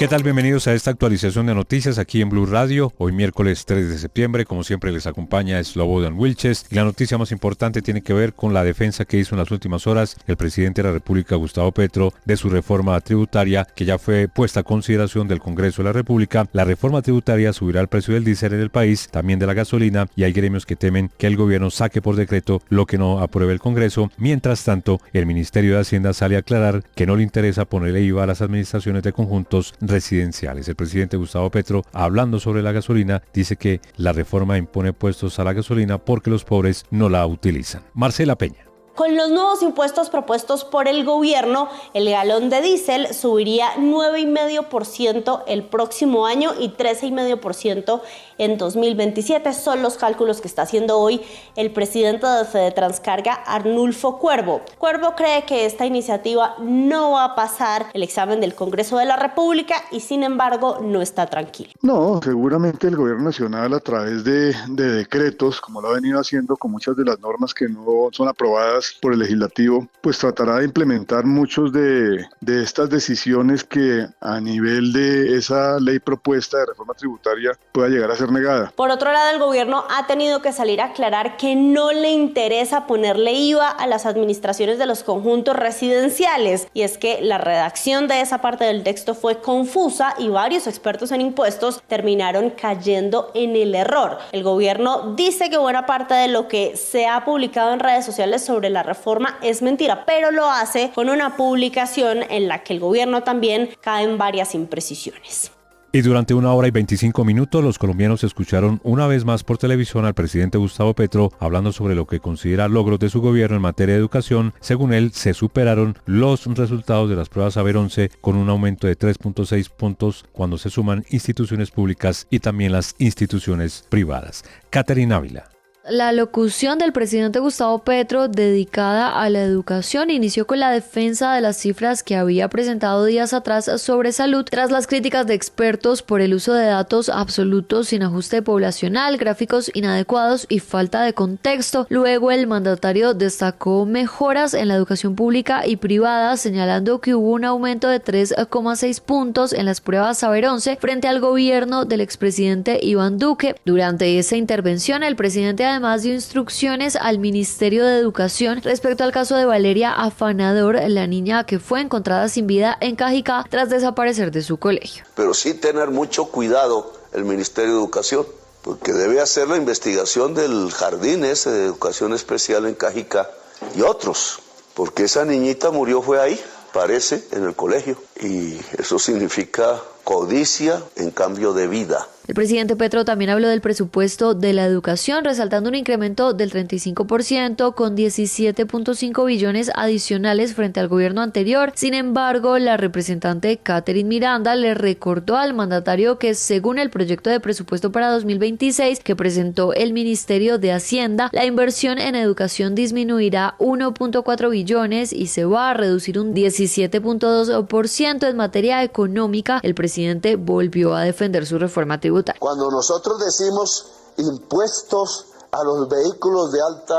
¿Qué tal? Bienvenidos a esta actualización de noticias aquí en Blue Radio. Hoy miércoles 3 de septiembre, como siempre les acompaña Slobodan Wilches. Y la noticia más importante tiene que ver con la defensa que hizo en las últimas horas el presidente de la República, Gustavo Petro, de su reforma tributaria, que ya fue puesta a consideración del Congreso de la República. La reforma tributaria subirá el precio del diésel en el país, también de la gasolina, y hay gremios que temen que el gobierno saque por decreto lo que no apruebe el Congreso. Mientras tanto, el Ministerio de Hacienda sale a aclarar que no le interesa ponerle IVA a las administraciones de conjuntos residenciales. El presidente Gustavo Petro, hablando sobre la gasolina, dice que la reforma impone puestos a la gasolina porque los pobres no la utilizan. Marcela Peña. Con los nuevos impuestos propuestos por el gobierno, el galón de diésel subiría 9,5% el próximo año y 13,5% en 2027. Son los cálculos que está haciendo hoy el presidente de Fedetranscarga, Arnulfo Cuervo. Cuervo cree que esta iniciativa no va a pasar el examen del Congreso de la República y sin embargo no está tranquilo. No, seguramente el gobierno nacional a través de decretos, como lo ha venido haciendo con muchas de las normas que no son aprobadas por el legislativo, pues tratará de implementar muchos de estas decisiones que a nivel de esa ley propuesta de reforma tributaria pueda llegar a ser negada. Por otro lado, el gobierno ha tenido que salir a aclarar que no le interesa ponerle IVA a las administraciones de los conjuntos residenciales, y es que la redacción de esa parte del texto fue confusa y varios expertos en impuestos terminaron cayendo en el error. El gobierno dice que buena parte de lo que se ha publicado en redes sociales sobre la reforma es mentira, pero lo hace con una publicación en la que el gobierno también cae en varias imprecisiones. Y durante 1 hora y 25 minutos, los colombianos escucharon una vez más por televisión al presidente Gustavo Petro hablando sobre lo que considera logros de su gobierno en materia de educación. Según él, se superaron los resultados de las pruebas Saber 11 con un aumento de 3,6 puntos cuando se suman instituciones públicas y también las instituciones privadas. Caterina Ávila. La locución del presidente Gustavo Petro dedicada a la educación inició con la defensa de las cifras que había presentado días atrás sobre salud tras las críticas de expertos por el uso de datos absolutos sin ajuste poblacional, gráficos inadecuados y falta de contexto. Luego el mandatario destacó mejoras en la educación pública y privada, señalando que hubo un aumento de 3,6 puntos en las pruebas Saber 11 frente al gobierno del expresidente Iván Duque. Durante esa intervención, el presidente además dio instrucciones al Ministerio de Educación respecto al caso de Valeria Afanador, la niña que fue encontrada sin vida en Cajicá tras desaparecer de su colegio. Pero sí tener mucho cuidado el Ministerio de Educación, porque debe hacer la investigación del jardín ese de educación especial en Cajicá y otros, porque esa niñita murió fue ahí, parece, en el colegio, y eso significa codicia en cambio de vida. El presidente Petro también habló del presupuesto de la educación, resaltando un incremento del 35% con 17,5 billones adicionales frente al gobierno anterior. Sin embargo, la representante Catherine Miranda le recordó al mandatario que según el proyecto de presupuesto para 2026 que presentó el Ministerio de Hacienda, la inversión en educación disminuirá 1,4 billones y se va a reducir un 17,2%. En materia económica, el presidente volvió a defender su reforma tributaria. Cuando nosotros decimos impuestos a los vehículos de alta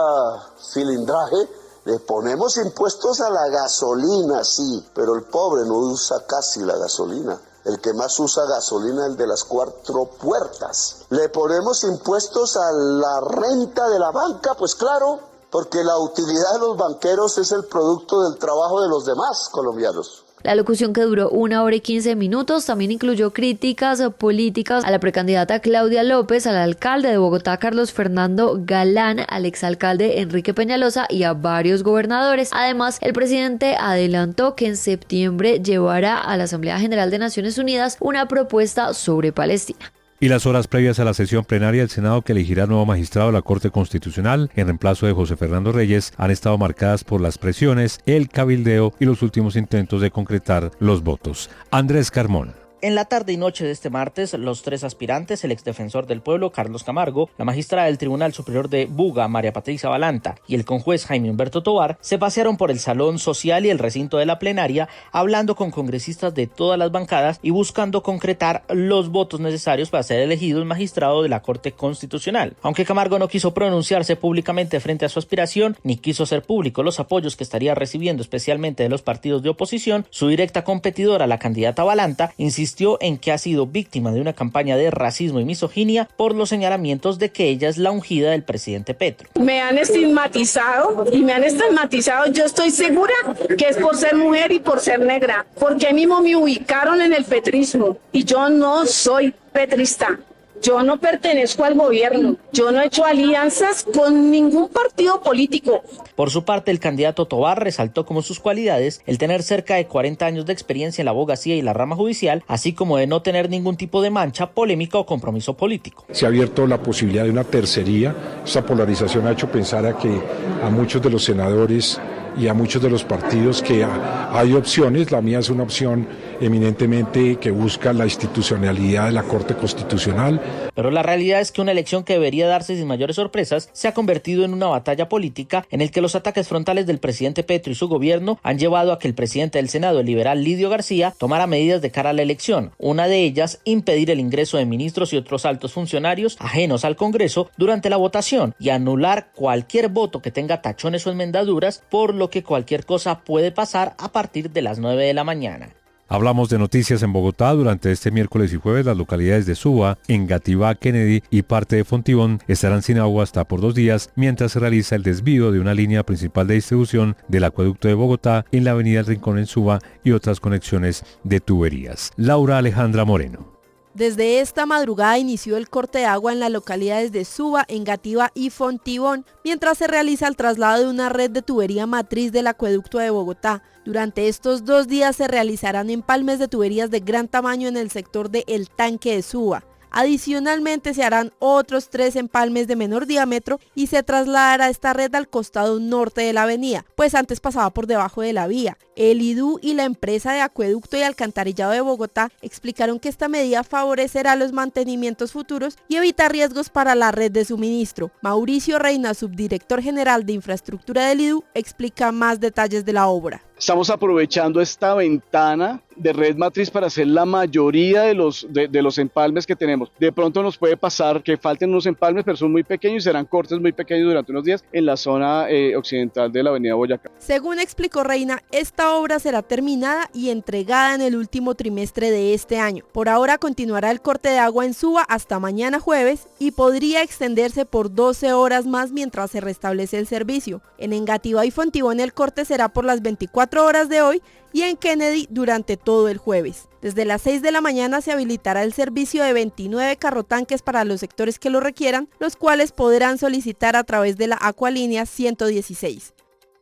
cilindraje, le ponemos impuestos a la gasolina, sí, pero el pobre no usa casi la gasolina. El que más usa gasolina es el de las 4 puertas. Le ponemos impuestos a la renta de la banca, pues claro, porque la utilidad de los banqueros es el producto del trabajo de los demás colombianos. La locución, que duró 1 hora y 15 minutos, también incluyó críticas políticas a la precandidata Claudia López, al alcalde de Bogotá Carlos Fernando Galán, al exalcalde Enrique Peñalosa y a varios gobernadores. Además, el presidente adelantó que en septiembre llevará a la Asamblea General de Naciones Unidas una propuesta sobre Palestina. Y las horas previas a la sesión plenaria del Senado que elegirá nuevo magistrado de la Corte Constitucional en reemplazo de José Fernando Reyes han estado marcadas por las presiones, el cabildeo y los últimos intentos de concretar los votos. Andrés Carmona. En la tarde y noche de este martes, los 3 aspirantes, el exdefensor del pueblo, Carlos Camargo, la magistrada del Tribunal Superior de Buga, María Patricia Balanta, y el conjuez Jaime Humberto Tovar, se pasearon por el salón social y el recinto de la plenaria, hablando con congresistas de todas las bancadas y buscando concretar los votos necesarios para ser elegido el magistrado de la Corte Constitucional. Aunque Camargo no quiso pronunciarse públicamente frente a su aspiración, ni quiso hacer público los apoyos que estaría recibiendo especialmente de los partidos de oposición, su directa competidora, la candidata Balanta, insistió insistió en que ha sido víctima de una campaña de racismo y misoginia por los señalamientos de que ella es la ungida del presidente Petro. Me han estigmatizado y me han estigmatizado. Yo estoy segura que es por ser mujer y por ser negra, porque a mí mismo me ubicaron en el petrismo y yo no soy petrista. Yo no pertenezco al gobierno, yo no he hecho alianzas con ningún partido político. Por su parte, el candidato Tovar resaltó como sus cualidades el tener cerca de 40 años de experiencia en la abogacía y la rama judicial, así como de no tener ningún tipo de mancha, polémica o compromiso político. Se ha abierto la posibilidad de una tercería. Esta polarización ha hecho pensar a muchos de los senadores y a muchos de los partidos que hay opciones. La mía es una opción eminentemente que busca la institucionalidad de la Corte Constitucional. Pero la realidad es que una elección que debería darse sin mayores sorpresas se ha convertido en una batalla política en el que los ataques frontales del presidente Petro y su gobierno han llevado a que el presidente del Senado, el liberal Lidio García, tomara medidas de cara a la elección. Una de ellas, impedir el ingreso de ministros y otros altos funcionarios ajenos al Congreso durante la votación y anular cualquier voto que tenga tachones o enmendaduras, por lo que cualquier cosa puede pasar a partir de las 9 de la mañana. Hablamos de noticias en Bogotá. Durante este miércoles y jueves, las localidades de Suba, Engativá, Kennedy y parte de Fontibón estarán sin agua hasta por 2 días, mientras se realiza el desvío de una línea principal de distribución del acueducto de Bogotá en la avenida El Rincón en Suba y otras conexiones de tuberías. Laura Alejandra Moreno. Desde esta madrugada inició el corte de agua en las localidades de Suba, Engativá y Fontibón, mientras se realiza el traslado de una red de tubería matriz del acueducto de Bogotá. Durante estos 2 días se realizarán empalmes de tuberías de gran tamaño en el sector de El Tanque de Suba. Adicionalmente se harán otros 3 empalmes de menor diámetro y se trasladará esta red al costado norte de la avenida, pues antes pasaba por debajo de la vía. El IDU y la empresa de acueducto y alcantarillado de Bogotá explicaron que esta medida favorecerá los mantenimientos futuros y evita riesgos para la red de suministro. Mauricio Reina, subdirector general de infraestructura del IDU, explica más detalles de la obra. Estamos aprovechando esta ventana de red matriz para hacer la mayoría de los empalmes que tenemos. De pronto nos puede pasar que falten unos empalmes, pero son muy pequeños y serán cortes muy pequeños durante unos días en la zona occidental de la avenida Boyacá. Según explicó Reina, esta obra será terminada y entregada en el último trimestre de este año. Por ahora continuará el corte de agua en Suba hasta mañana jueves y podría extenderse por 12 horas más mientras se restablece el servicio. En Engativá y Fontibón el corte será por las 24 horas de hoy y en Kennedy durante todo el jueves. Desde las 6 de la mañana se habilitará el servicio de 29 carrotanques para los sectores que lo requieran, los cuales podrán solicitar a través de la Acualínea 116.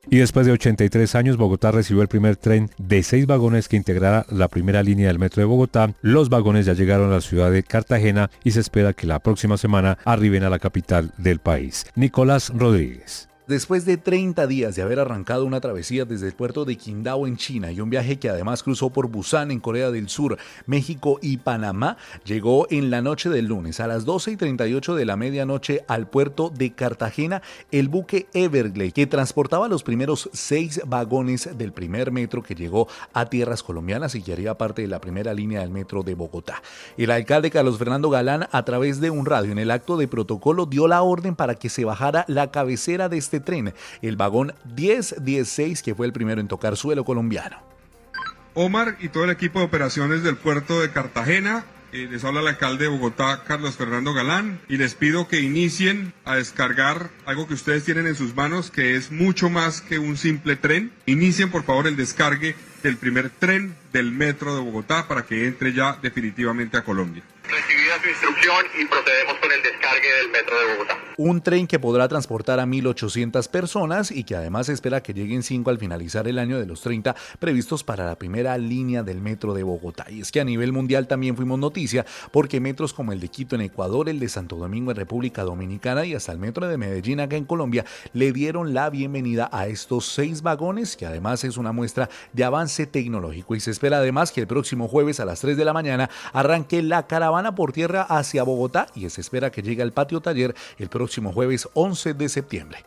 Y después de 83 años, Bogotá recibió el primer tren de 6 vagones que integrará la primera línea del metro de Bogotá. Los vagones ya llegaron a la ciudad de Cartagena y se espera que la próxima semana arriben a la capital del país. Nicolás Rodríguez. Después de 30 días de haber arrancado una travesía desde el puerto de Qingdao en China y un viaje que además cruzó por Busan en Corea del Sur, México y Panamá, llegó en la noche del lunes a las 12:38 de la medianoche al puerto de Cartagena el buque Everglade, que transportaba los primeros 6 vagones del primer metro que llegó a tierras colombianas y que haría parte de la primera línea del metro de Bogotá. El alcalde Carlos Fernando Galán, a través de un radio en el acto de protocolo, dio la orden para que se bajara la cabecera de este tren, el vagón 1016, que fue el primero en tocar suelo colombiano. Omar y todo el equipo de operaciones del puerto de Cartagena, les habla el alcalde de Bogotá, Carlos Fernando Galán, y les pido que inicien a descargar algo que ustedes tienen en sus manos, que es mucho más que un simple tren. Inicien por favor el descargue del primer tren del metro de Bogotá para que entre ya definitivamente a Colombia. Recibida su instrucción y procedemos con el descargue del metro de Bogotá. Un tren que podrá transportar a 1.800 personas y que además espera que lleguen 5 al finalizar el año de los 30 previstos para la primera línea del metro de Bogotá. Y es que a nivel mundial también fuimos noticia porque metros como el de Quito en Ecuador, el de Santo Domingo en República Dominicana y hasta el metro de Medellín acá en Colombia le dieron la bienvenida a estos 6 vagones, que además es una muestra de avance tecnológico, y se espera además que el próximo jueves a las 3 de la mañana arranque la caravana por tierra hacia Bogotá y se espera que llegue al patio taller el próximo jueves 11 de septiembre.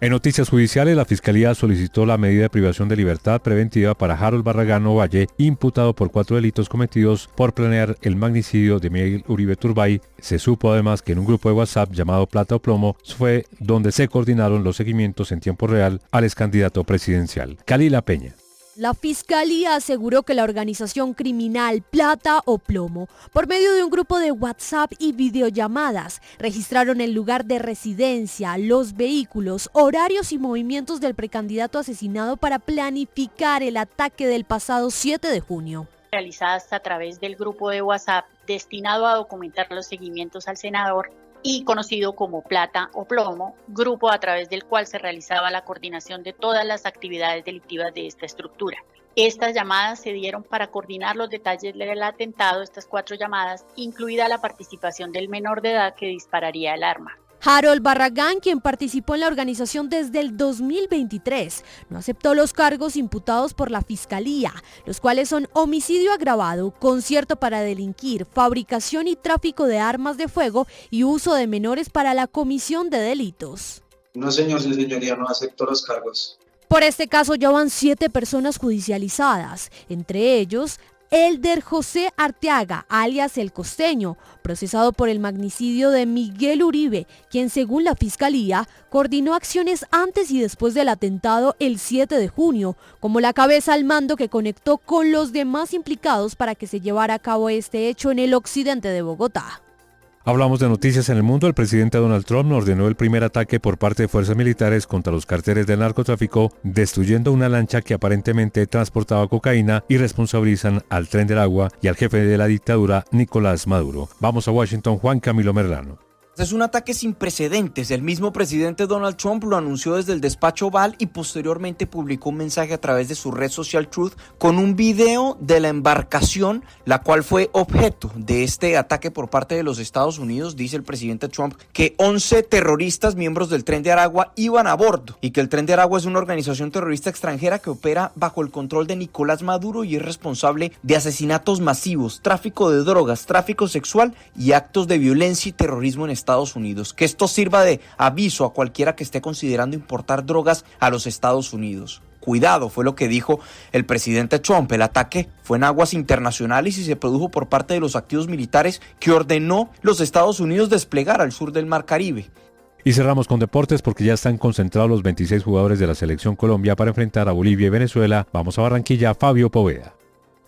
En noticias judiciales, la Fiscalía solicitó la medida de privación de libertad preventiva para Harold Barragán Ovalle, imputado por 4 delitos cometidos por planear el magnicidio de Miguel Uribe Turbay. Se supo además que en un grupo de WhatsApp llamado Plata o Plomo fue donde se coordinaron los seguimientos en tiempo real al excandidato presidencial. Kalila Peña. La Fiscalía aseguró que la organización criminal Plata o Plomo, por medio de un grupo de WhatsApp y videollamadas, registraron el lugar de residencia, los vehículos, horarios y movimientos del precandidato asesinado para planificar el ataque del pasado 7 de junio. Realizadas a través del grupo de WhatsApp destinado a documentar los seguimientos al senador y conocido como Plata o Plomo, grupo a través del cual se realizaba la coordinación de todas las actividades delictivas de esta estructura. Estas llamadas se dieron para coordinar los detalles del atentado, estas 4 llamadas, incluida la participación del menor de edad que dispararía el arma. Harold Barragán, quien participó en la organización desde el 2023, no aceptó los cargos imputados por la Fiscalía, los cuales son homicidio agravado, concierto para delinquir, fabricación y tráfico de armas de fuego y uso de menores para la comisión de delitos. No, señor, su señoría, no acepto los cargos. Por este caso ya van 7 personas judicializadas, entre ellos Elder José Arteaga, alias El Costeño, procesado por el magnicidio de Miguel Uribe, quien según la Fiscalía coordinó acciones antes y después del atentado el 7 de junio, como la cabeza al mando que conectó con los demás implicados para que se llevara a cabo este hecho en el occidente de Bogotá. Hablamos de noticias en el mundo. El presidente Donald Trump ordenó el primer ataque por parte de fuerzas militares contra los cárteles del narcotráfico, destruyendo una lancha que aparentemente transportaba cocaína, y responsabilizan al Tren del Agua y al jefe de la dictadura, Nicolás Maduro. Vamos a Washington, Juan Camilo Merlano. Es un ataque sin precedentes. El mismo presidente Donald Trump lo anunció desde el despacho Oval y posteriormente publicó un mensaje a través de su red social Truth con un video de la embarcación, la cual fue objeto de este ataque por parte de los Estados Unidos. Dice el presidente Trump que 11 terroristas miembros del Tren de Aragua iban a bordo y que el Tren de Aragua es una organización terrorista extranjera que opera bajo el control de Nicolás Maduro y es responsable de asesinatos masivos, tráfico de drogas, tráfico sexual y actos de violencia y terrorismo en Estados Unidos. Que esto sirva de aviso a cualquiera que esté considerando importar drogas a los Estados Unidos. Cuidado, fue lo que dijo el presidente Trump. El ataque fue en aguas internacionales y se produjo por parte de los activos militares que ordenó los Estados Unidos desplegar al sur del Mar Caribe. Y cerramos con deportes porque ya están concentrados los 26 jugadores de la Selección Colombia para enfrentar a Bolivia y Venezuela. Vamos a Barranquilla, Fabio Poveda.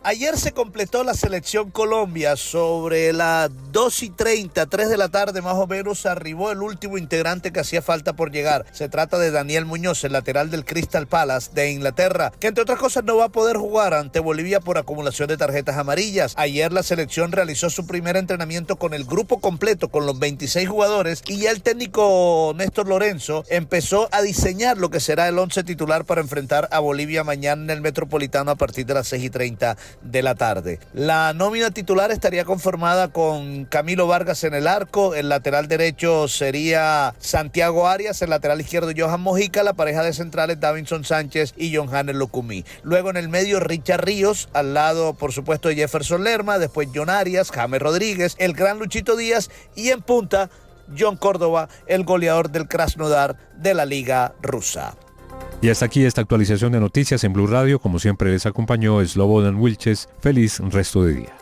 Ayer se completó la Selección Colombia. Sobre las 2:30, 3 de la tarde más o menos, arribó el último integrante que hacía falta por llegar. Se trata de Daniel Muñoz, el lateral del Crystal Palace de Inglaterra, que entre otras cosas no va a poder jugar ante Bolivia por acumulación de tarjetas amarillas. Ayer la selección realizó su primer entrenamiento con el grupo completo, con los 26 jugadores, y ya el técnico Néstor Lorenzo empezó a diseñar lo que será el 11 titular para enfrentar a Bolivia mañana en el Metropolitano a partir de las 6:30 de la tarde. La nómina titular estaría conformada con Camilo Vargas en el arco, el lateral derecho sería Santiago Arias, el lateral izquierdo Johan Mojica, la pareja de centrales Davinson Sánchez y Johannes Locumí. Luego en el medio Richard Ríos, al lado por supuesto de Jefferson Lerma, después John Arias, James Rodríguez, el gran Luchito Díaz y en punta John Córdoba, el goleador del Krasnodar de la Liga Rusa. Y hasta aquí esta actualización de noticias en Blue Radio. Como siempre les acompañó Slobodan Wilches. Feliz resto de día.